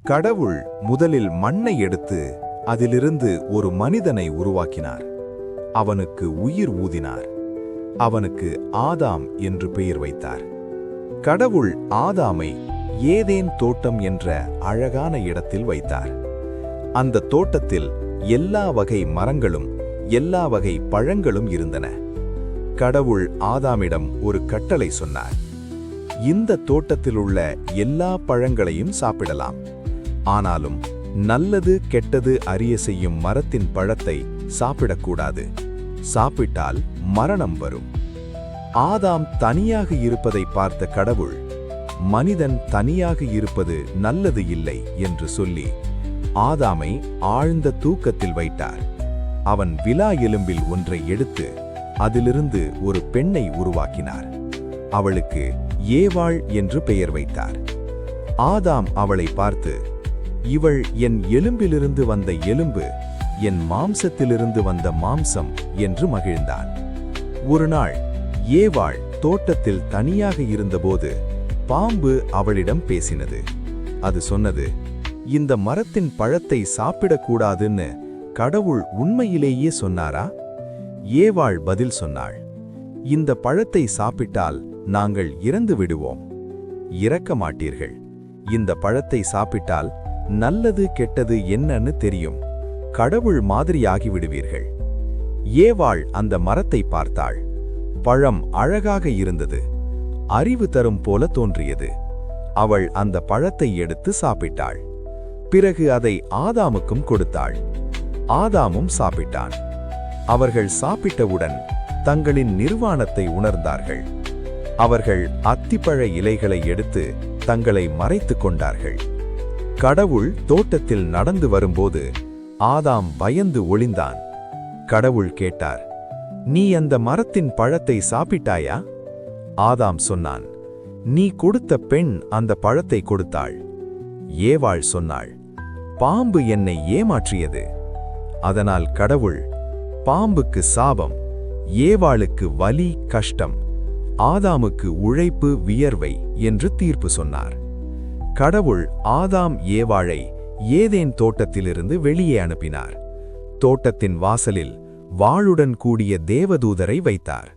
கடவுள் முதலில் மண்ணை எடுத்து அதிலிருந்து ஒரு மனிதனை உருவாக்கினார். அவனுக்கு உயிர் ஊதினார். அவனுக்கு ஆதாம் என்று பெயர் வைத்தார். கடவுள் ஆதாமை ஏதேன் தோட்டம் என்ற அழகான இடத்தில் வைத்தார். அந்த தோட்டத்தில் எல்லா வகை மரங்களும் எல்லா வகை பழங்களும் இருந்தன. கடவுள் ஆதாமிடம் ஒரு கட்டளை சொன்னார். இந்த தோட்டத்திலுள்ள எல்லா பழங்களையும் சாப்பிடலாம். ஆனாலும் நல்லது கெட்டது அறிய செய்யும் மரத்தின் பழத்தை சாப்பிடக்கூடாது. சாப்பிட்டால் மரணம் வரும். ஆதாம் தனியாக இருப்பதை பார்த்த கடவுள், மனிதன் தனியாக இருப்பது நல்லது இல்லை என்று சொல்லி ஆதாமை ஆழ்ந்த தூக்கத்தில் வைத்தார். அவன் விலா எலும்பில் ஒன்றை எடுத்து அதிலிருந்து ஒரு பெண்ணை உருவாக்கினார். அவளுக்கு ஏவாள் என்று பெயர் வைத்தார். ஆதாம் அவளை பார்த்து, இவள் என் எலும்பிலிருந்து வந்த எலும்பு, என் மாம்சத்திலிருந்து வந்த மாம்சம் என்று மகிழ்ந்தான். ஒரு நாள் ஏவாள் தோட்டத்தில் தனியாக இருந்தபோது பாம்பு அவளிடம் பேசினது. அது சொன்னது, இந்த மரத்தின் பழத்தை சாப்பிடக்கூடாதுன்னு கடவுள் உண்மையிலேயே சொன்னாரா? ஏவாள் பதில் சொன்னாள், இந்த பழத்தை சாப்பிட்டால் நாங்கள் இறந்து விடுவோம். இறக்க மாட்டீர்கள். இந்த பழத்தை சாப்பிட்டால் நல்லது கெட்டது என்னன்னு தெரியும். கடவுள் மாதிரியாகி விடுவீர்கள். ஏவாள் அந்த மரத்தை பார்த்தாள். பழம் அழகாக இருந்தது. அறிவு தரும் போல தோன்றியது. அவள் அந்த பழத்தை எடுத்து சாப்பிட்டாள். பிறகு அதை ஆதாமுக்கும் கொடுத்தாள். ஆதாமும் சாப்பிட்டான். அவர்கள் சாப்பிட்டவுடன் தங்களின் நிர்வாணத்தை உணர்ந்தார்கள். அவர்கள் அத்திப்பழ இலைகளை எடுத்து தங்களை மறைத்துக் கொண்டார்கள். கடவுள் தோட்டத்தில் நடந்து வரும்போது ஆதாம் பயந்து ஒளிந்தான். கடவுள் கேட்டார், நீ அந்த மரத்தின் பழத்தை சாப்பிட்டாயா? ஆதாம் சொன்னான், நீ கொடுத்த பெண் அந்த பழத்தை கொடுத்தாள். ஏவாள் சொன்னாள், பாம்பு என்னை ஏமாற்றியது. அதனால் கடவுள், பாம்புக்கு சாபம், ஏவாளுக்கு வலி கஷ்டம், ஆதாமுக்கு உழைப்பு வியர்வை என்று தீர்ப்பு சொன்னார். கடவுள் ஆதாம் ஏவாளை ஏதேன் தோட்டத்திலிருந்து வெளியே அனுப்பினார். தோட்டத்தின் வாசலில் வாளுடன் கூடிய தேவதூதரை வைத்தார்.